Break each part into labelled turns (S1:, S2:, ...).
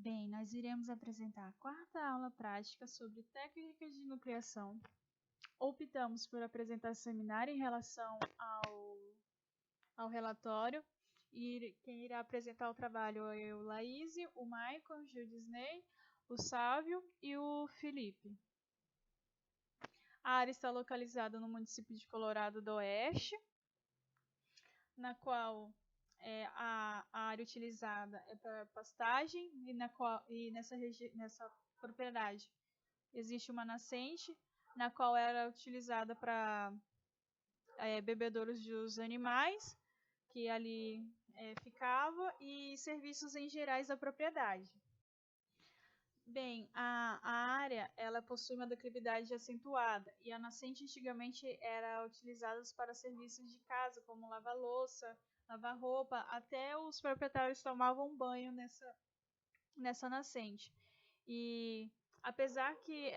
S1: Bem, nós iremos apresentar a quarta aula prática sobre técnicas de nucleação. Optamos por apresentar seminário em relação ao relatório. E quem irá apresentar o trabalho é o Laís, o Michael, o Gil Disney, o Sávio e o Felipe. A área está localizada no município de Colorado do Oeste, na qual a área utilizada é para pastagem e nessa propriedade existe uma nascente, na qual era utilizada para bebedouros dos animais, que ali ficava, e serviços em gerais da propriedade. Bem, a área ela possui uma declividade acentuada e a nascente antigamente era utilizada para serviços de casa, como lavar louça, lavar roupa, até os proprietários tomavam banho nessa nascente. E apesar que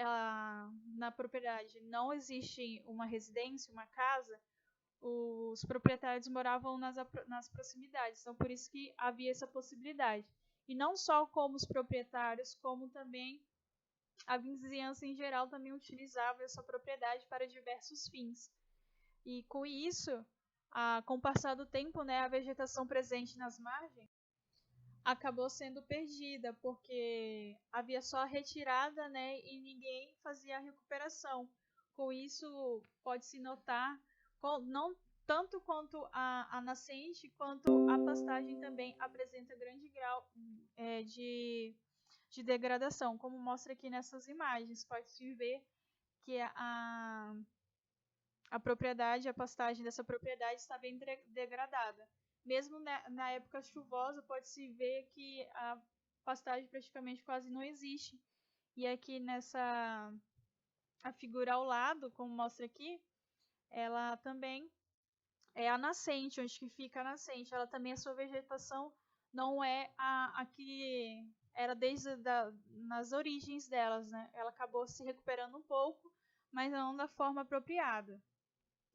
S1: na propriedade não existe uma residência, uma casa, os proprietários moravam nas proximidades, então por isso que havia essa possibilidade. E não só como os proprietários, como também a vizinhança em geral também utilizava essa propriedade para diversos fins. E com isso, com o passar do tempo, a vegetação presente nas margens acabou sendo perdida, porque havia só a retirada, e ninguém fazia a recuperação. Com isso, pode-se notar, não tanto quanto a nascente, quanto a pastagem também apresenta grande grau de degradação, como mostra aqui nessas imagens. Pode-se ver que a propriedade, a pastagem dessa propriedade está bem degradada. Mesmo na época chuvosa, pode-se ver que a pastagem praticamente quase não existe. E aqui a figura ao lado, como mostra aqui, ela também é a nascente, onde que fica a nascente. Ela também, a sua vegetação não é a que era nas origens delas, Ela acabou se recuperando um pouco, mas não da forma apropriada.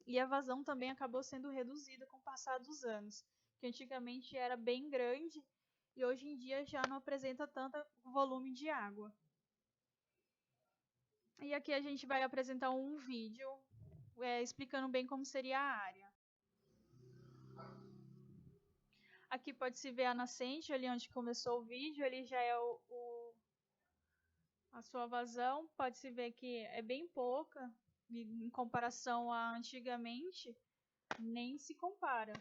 S1: E a vazão também acabou sendo reduzida com o passar dos anos, que antigamente era bem grande e hoje em dia já não apresenta tanto volume de água. E aqui a gente vai apresentar um vídeo explicando bem como seria a área. Aqui pode-se ver a nascente, ali onde começou o vídeo, ali já é a sua vazão. Pode-se ver que é bem pouca, em comparação a antigamente, nem se compara.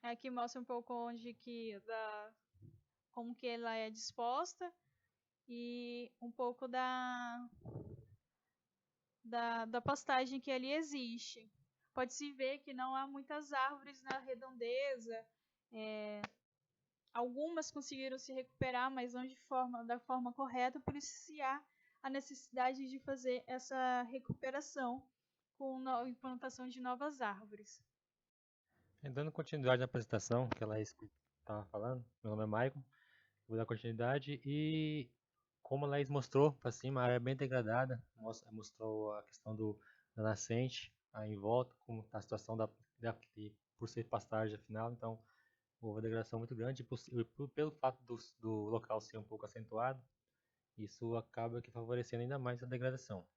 S1: Aqui mostra um pouco como que ela é disposta e um pouco da pastagem que ali existe. Pode-se ver que não há muitas árvores na redondeza. Algumas conseguiram se recuperar, mas não da forma correta, por isso se há a necessidade de fazer essa recuperação com a implantação de novas árvores.
S2: Dando continuidade à apresentação que ela estava falando, meu nome é Maicon, vou dar continuidade e como a Laís mostrou para cima, a área é bem degradada, mostrou a questão da nascente aí em volta, como está a situação por ser pastagem afinal, então houve uma degradação muito grande e pelo fato do local ser um pouco acentuado, isso acaba que favorecendo ainda mais a degradação.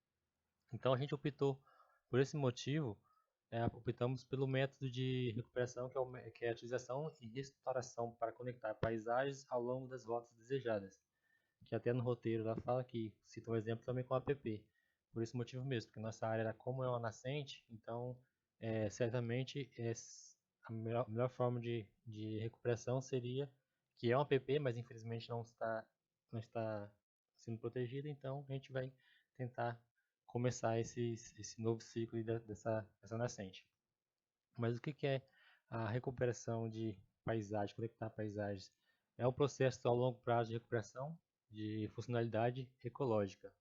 S2: Então a gente optou por esse motivo, optamos pelo método de recuperação que é a utilização e restauração para conectar paisagens ao longo das rotas desejadas, que até no roteiro lá fala que cita um exemplo também com a app. Por esse motivo mesmo, porque nossa área, como é uma nascente, então certamente a melhor forma de recuperação seria, que é um app, mas infelizmente não está sendo protegida, então a gente vai tentar começar esse novo ciclo dessa nascente. Mas o que é a recuperação de paisagem, conectar paisagens? É um processo a longo prazo de recuperação de funcionalidade ecológica,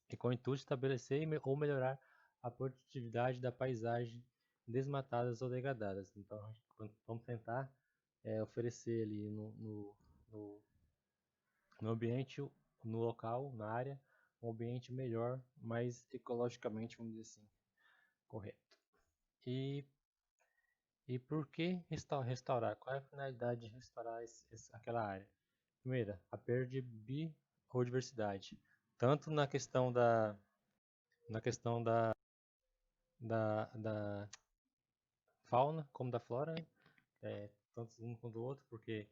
S2: e com o intuito de estabelecer ou melhorar a produtividade da paisagem desmatadas ou degradadas. Então, vamos tentar oferecer ali no ambiente, no local, na área, um ambiente melhor, mais ecologicamente, vamos dizer assim, correto. E por que restaurar? Qual é a finalidade de restaurar aquela área? Primeira, a perda de biodiversidade, tanto na questão da da fauna como da flora, né? Tanto um quanto o outro, porque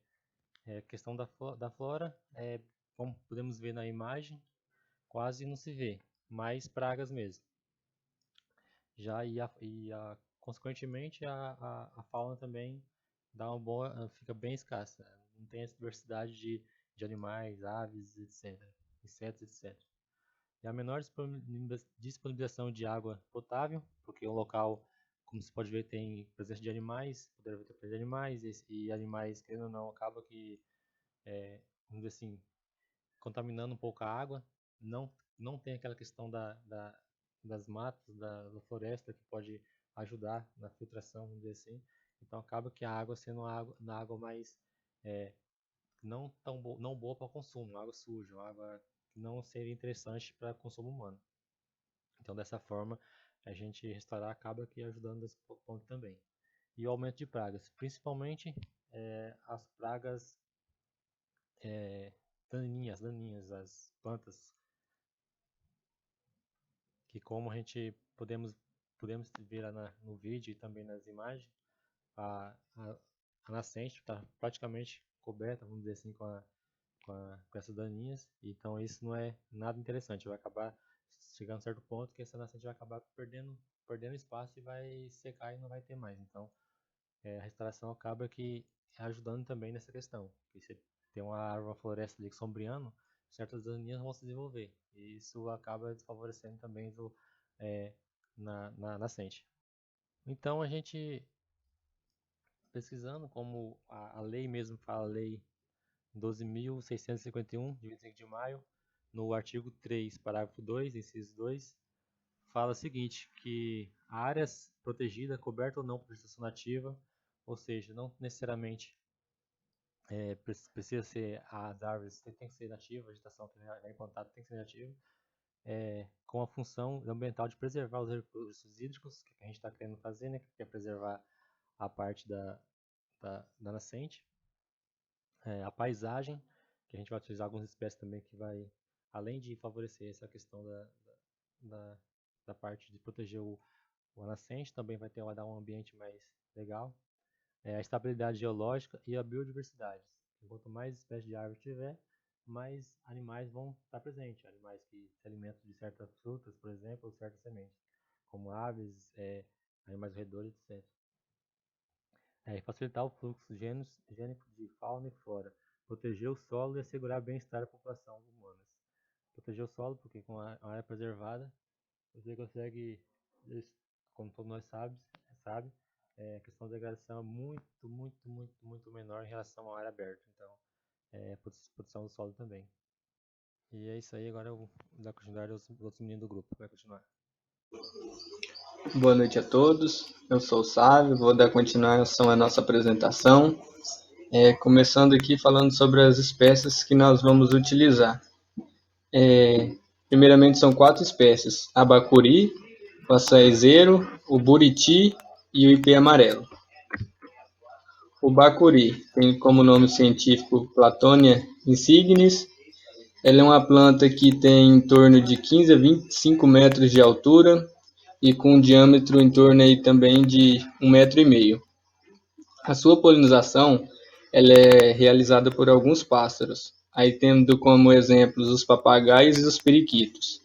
S2: a questão da flora, como podemos ver na imagem, quase não se vê, mais pragas mesmo. Já consequentemente a fauna também fica bem escassa, não tem essa diversidade de animais, aves, etc, insetos, etc. E a menor disponibilização de água potável, porque o local, como se pode ver, tem presença de animais, poderia ter presença de animais, e animais, querendo ou não, acaba que, vamos dizer assim, contaminando um pouco a água. Não tem aquela questão das matas, da floresta, que pode ajudar na filtração, vamos dizer assim. Então acaba que a água sendo na água mais não boa para consumo, água suja, água que não seria interessante para consumo humano. Então dessa forma a gente restaurar acaba que ajudando nesse ponto também. E o aumento de pragas, principalmente as pragas daninhas, as plantas, que como a gente podemos ver lá no vídeo e também nas imagens, a nascente está praticamente coberta, vamos dizer assim, com essas daninhas. Então isso não é nada interessante, vai acabar chegando a um certo ponto que essa nascente vai acabar perdendo espaço e vai secar e não vai ter mais. Então a restauração acaba que ajudando também nessa questão. Porque você tem uma árvore, uma floresta ali sombreando, certas daninhas vão se desenvolver. E isso acaba desfavorecendo também na nascente. Então a gente pesquisando, como a lei mesmo fala, a lei 12.651, de 25 de maio, no artigo 3, parágrafo 2, inciso 2, fala o seguinte, que áreas protegidas, coberta ou não por vegetação nativa, ou seja, não necessariamente precisa ser as árvores, tem que ser nativa, a vegetação que é implantada tem que ser nativa, com a função ambiental de preservar os recursos hídricos, que a gente está querendo fazer, né, que é preservar a parte da nascente, a paisagem, que a gente vai utilizar algumas espécies também que vai, além de favorecer essa questão da parte de proteger a nascente, também vai dar um ambiente mais legal, a estabilidade geológica e a biodiversidade. Quanto mais espécies de árvore tiver, mais animais vão estar presentes, animais que se alimentam de certas frutas, por exemplo, ou certas sementes, como aves, animais roedores, etc. Facilitar o fluxo gênico de fauna e flora, proteger o solo e assegurar o bem-estar da população humana. Proteger o solo, porque com a área preservada, você consegue, como todos nós sabe, a questão da degradação é muito menor em relação à área aberta. Então, proteção do solo também. E é isso aí, agora eu vou dar continuidade aos outros meninos do grupo. Vai continuar.
S3: Boa noite a todos, eu sou o Sávio, vou dar continuação à nossa apresentação, começando aqui falando sobre as espécies que nós vamos utilizar. Primeiramente são 4 espécies, a bacuri, o açaezeiro, o buriti e o ipê amarelo. O bacuri tem como nome científico Platonia insignis. Ela é uma planta que tem em torno de 15 a 25 metros de altura e com um diâmetro em torno aí também de 1,5 metro. A sua polinização ela é realizada por alguns pássaros, aí tendo como exemplos os papagaios e os periquitos.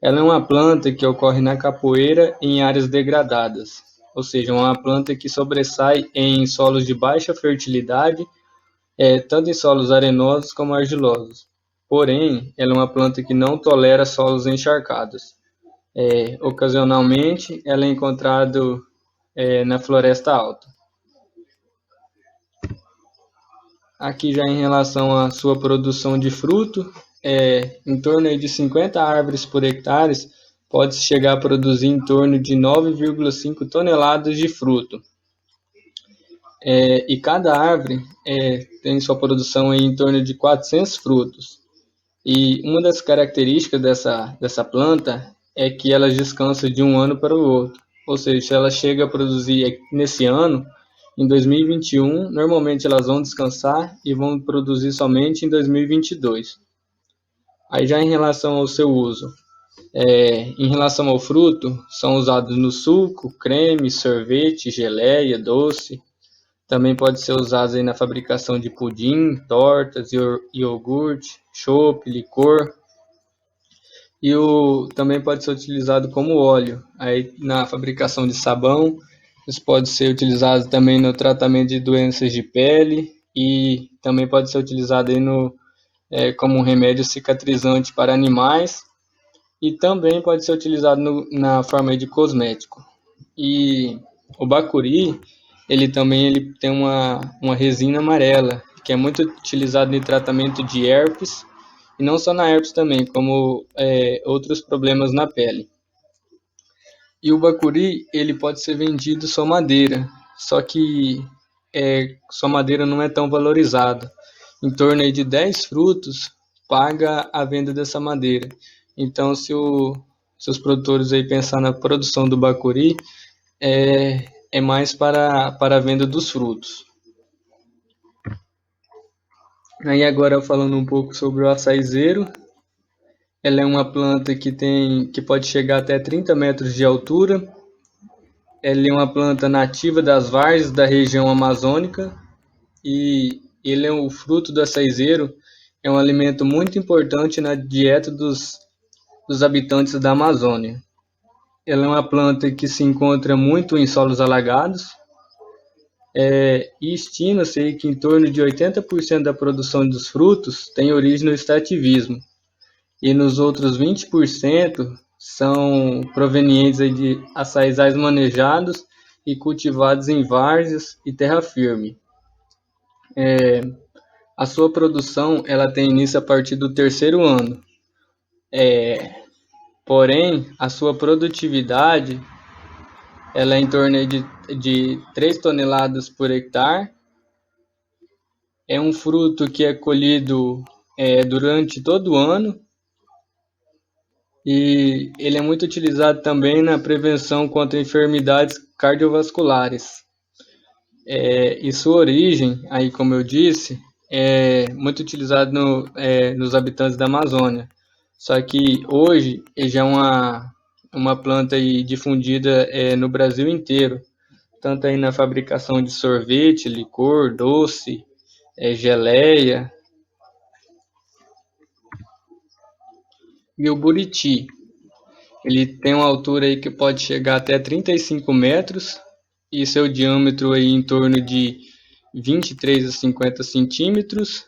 S3: Ela é uma planta que ocorre na capoeira em áreas degradadas, ou seja, uma planta que sobressai em solos de baixa fertilidade, tanto em solos arenosos como argilosos. Porém, ela é uma planta que não tolera solos encharcados. Ocasionalmente, ela é encontrada na floresta alta. Aqui já em relação à sua produção de fruto, em torno de 50 árvores por hectare, pode chegar a produzir em torno de 9,5 toneladas de fruto. E cada árvore tem sua produção em torno de 400 frutos. E uma das características dessa planta é que ela descansa de um ano para o outro. Ou seja, se ela chega a produzir nesse ano, em 2021, normalmente elas vão descansar e vão produzir somente em 2022. Aí já em relação ao seu uso, em relação ao fruto, são usados no suco, creme, sorvete, geleia, doce. Também pode ser usado aí na fabricação de pudim, tortas, iogurte, chopp, licor. E também pode ser utilizado como óleo aí na fabricação de sabão. Isso pode ser utilizado também no tratamento de doenças de pele e também pode ser utilizado aí como um remédio cicatrizante para animais e também pode ser utilizado na forma de cosmético. E o bacuri, ele tem uma resina amarela, que é muito utilizado no tratamento de herpes, e não só na herpes também, como outros problemas na pele. E o bacuri, ele pode ser vendido só madeira, só que só madeira não é tão valorizado. Em torno aí de 10 frutos paga a venda dessa madeira. Então, se os produtores aí pensar na produção do bacuri, é mais para a venda dos frutos. Aí agora falando um pouco sobre o açaizeiro, ela é uma planta que pode chegar até 30 metros de altura. Ela é uma planta nativa das várzeas da região amazônica e ele é o fruto do açaizeiro, é um alimento muito importante na dieta dos habitantes da Amazônia. Ela é uma planta que se encontra muito em solos alagados, e estima-se que em torno de 80% da produção dos frutos tem origem no extrativismo, e nos outros 20% são provenientes de açaizais manejados e cultivados em várzeas e terra firme. A sua produção ela tem início a partir do terceiro ano, porém a sua produtividade ela é em torno de 3 toneladas por hectare. É um fruto que é colhido durante todo o ano e ele é muito utilizado também na prevenção contra enfermidades cardiovasculares. E sua origem, aí como eu disse, é muito utilizado nos habitantes da Amazônia. Só que hoje ele já é uma planta aí difundida no Brasil inteiro, tanto aí na fabricação de sorvete, licor, doce, geleia. E o buriti, ele tem uma altura aí que pode chegar até 35 metros e seu diâmetro aí em torno de 23 a 50 centímetros,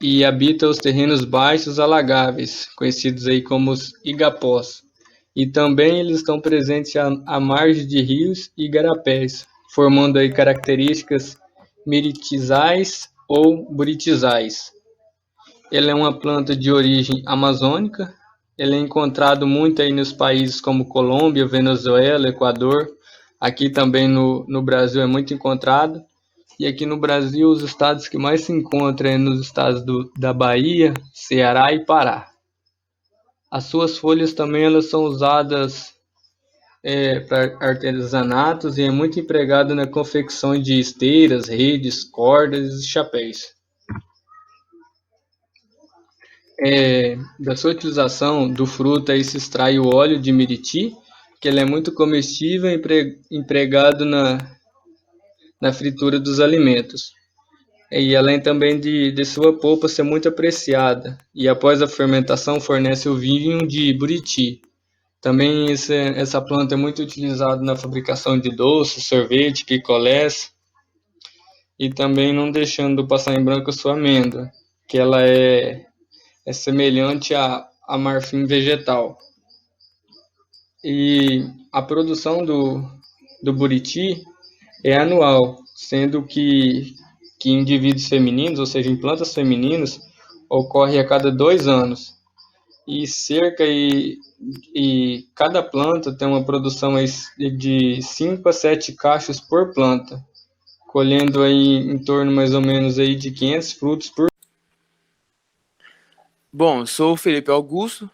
S3: e habita os terrenos baixos alagáveis, conhecidos aí como os igapós. E também eles estão presentes à margem de rios e igarapés, formando aí características miritizais ou buritizais. Ele é uma planta de origem amazônica. Ele é encontrado muito aí nos países como Colômbia, Venezuela, Equador. Aqui também no Brasil é muito encontrado. E aqui no Brasil os estados que mais se encontram é nos estados da Bahia, Ceará e Pará. As suas folhas também elas são usadas para artesanatos e é muito empregado na confecção de esteiras, redes, cordas e chapéus. Da sua utilização do fruto aí se extrai o óleo de miriti, que ele é muito comestível e empregado na fritura dos alimentos. E além também de sua polpa ser muito apreciada, e após a fermentação fornece o vinho de buriti. Também essa planta é muito utilizada na fabricação de doces, sorvete, picolés, e também não deixando passar em branco a sua amêndoa, que ela é semelhante a marfim vegetal. E a produção do buriti é anual, sendo que em indivíduos femininos, ou seja, em plantas femininas, ocorre a cada 2 anos. E cada planta tem uma produção de 5 a 7 cachos por planta, colhendo aí em torno mais ou menos aí de 500 frutos por.
S4: Bom, eu sou o Felipe Augusto,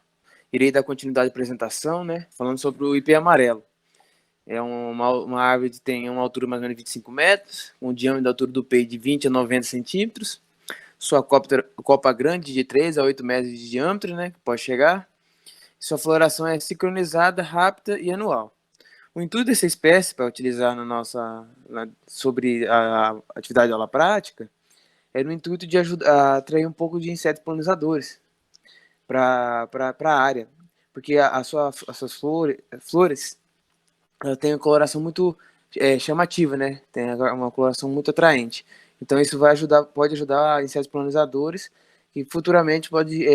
S4: irei dar continuidade à apresentação, né, falando sobre o ipê amarelo. É uma árvore que tem uma altura mais ou menos de 25 metros, um diâmetro da altura do peito de 20 a 90 centímetros, sua copa grande de 3 a 8 metros de diâmetro, né, que pode chegar. Sua floração é sincronizada, rápida e anual. O intuito dessa espécie, para utilizar sobre a atividade de aula prática, é no intuito de ajudar a atrair um pouco de insetos polinizadores para a área, porque as suas flores ela tem uma coloração muito chamativa, né? Tem uma coloração muito atraente. Então isso pode ajudar insetos polinizadores e futuramente pode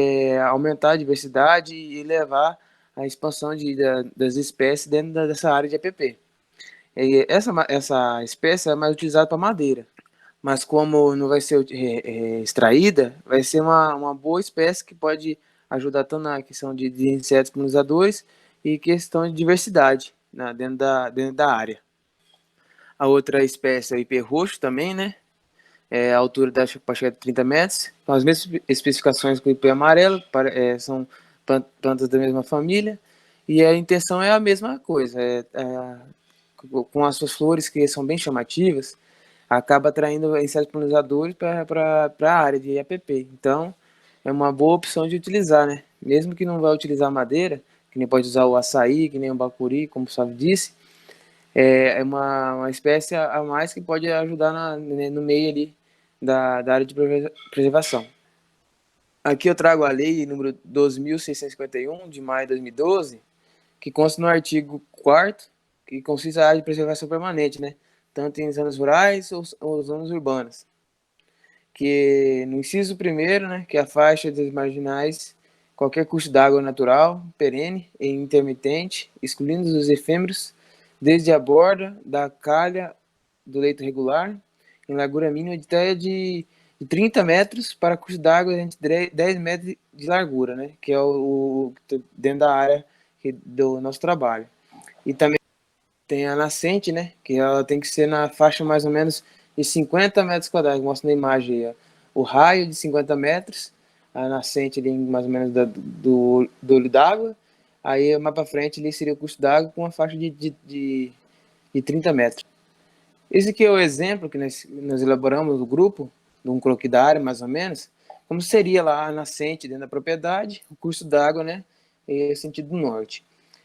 S4: aumentar a diversidade e levar à expansão das espécies dentro dessa área de APP. E essa espécie é mais utilizada para madeira, mas como não vai ser extraída, vai ser uma boa espécie que pode ajudar tanto na questão de insetos polinizadores e questão de diversidade dentro da área. A outra espécie é o ipê roxo também, né? A altura da pode 30 metros, com as mesmas especificações que o ipê amarelo, são plantas da mesma família, e a intenção é a mesma coisa, com as suas flores que são bem chamativas, acaba atraindo insetos polinizadores para a área de APP. Então, é uma boa opção de utilizar, né? Mesmo que não vai utilizar madeira, que nem pode usar o açaí, que nem o bacuri, como o Sávio disse, é uma espécie a mais que pode ajudar no meio ali da área de preservação. Aqui eu trago a lei número 12.651, de maio de 2012, que consta no artigo 4º, que consiste a área de preservação permanente, né? Tanto em zonas rurais ou zonas urbanas. Que no inciso 1º, né, que é a faixa das marginais, qualquer curso d'água natural, perene e intermitente, excluindo os efêmeros, desde a borda da calha do leito regular, em largura mínima de 30 metros para curso d'água entre 10 metros de largura, né, que é dentro da área do nosso trabalho. E também tem a nascente, né, que ela tem que ser na faixa mais ou menos de 50 metros quadrados, mostra na imagem aí, o raio de 50 metros, a nascente ali mais ou menos do olho d'água, aí mais para frente ali seria o curso d'água com uma faixa de 30 metros. Esse aqui é o exemplo que nós elaboramos no grupo, de um croquis da área mais ou menos, como seria lá a nascente dentro da propriedade, o curso d'água, né, e sentido norte.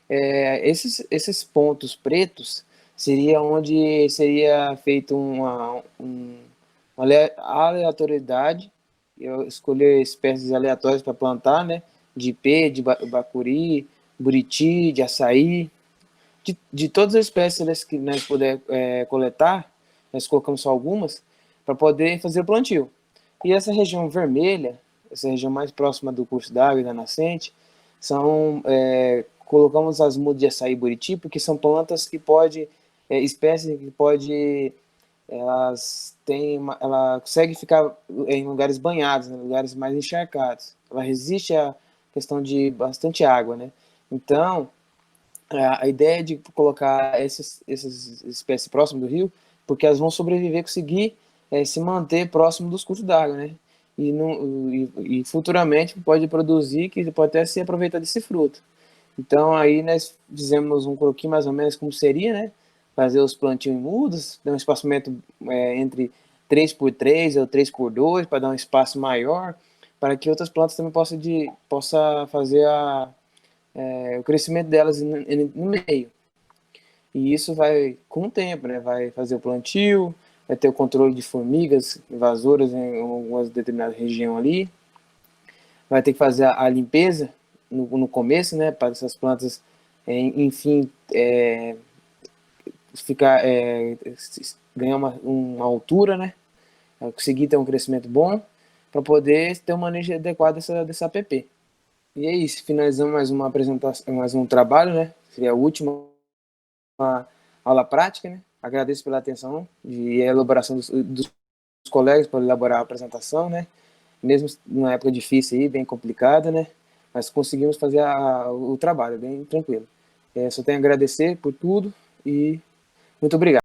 S4: Esses pontos pretos seria onde seria feito uma aleatoriedade, eu escolher espécies aleatórias para plantar, né, de ipê, de bacuri, buriti, de açaí, de todas as espécies que nós puder coletar, nós colocamos só algumas, para poder fazer o plantio. E essa região vermelha, essa região mais próxima do curso d'água e da nascente, colocamos as mudas de açaí e buriti, porque são plantas que espécies que ela consegue ficar em lugares banhados, né, lugares mais encharcados. Ela resiste à questão de bastante água, né? Então, a ideia de colocar essas espécies próximas do rio, porque elas vão sobreviver, conseguir se manter próximo dos cursos d'água, né? E futuramente pode produzir, que pode até se aproveitar desse fruto. Então aí nós fizemos um croquis mais ou menos como seria, né? Fazer os plantios em mudas, dar um espaçamento entre 3x3 ou 3x2 para dar um espaço maior, para que outras plantas também possam fazer o crescimento delas no meio. E isso vai, com o tempo, né? Vai fazer o plantio, vai ter o controle de formigas invasoras em alguma determinada região ali, vai ter que fazer a limpeza no começo, né? Para essas plantas, enfim, ganhar uma altura, né? Conseguir ter um crescimento bom, para poder ter um manejo adequado dessa APP. E é isso, finalizamos mais uma apresentação, mais um trabalho, né? Seria a última aula prática, né? Agradeço pela atenção e a elaboração dos colegas para elaborar a apresentação, né? Mesmo numa época difícil aí, bem complicada, né? Mas conseguimos fazer o trabalho bem tranquilo. Só tenho a agradecer por tudo e muito obrigado.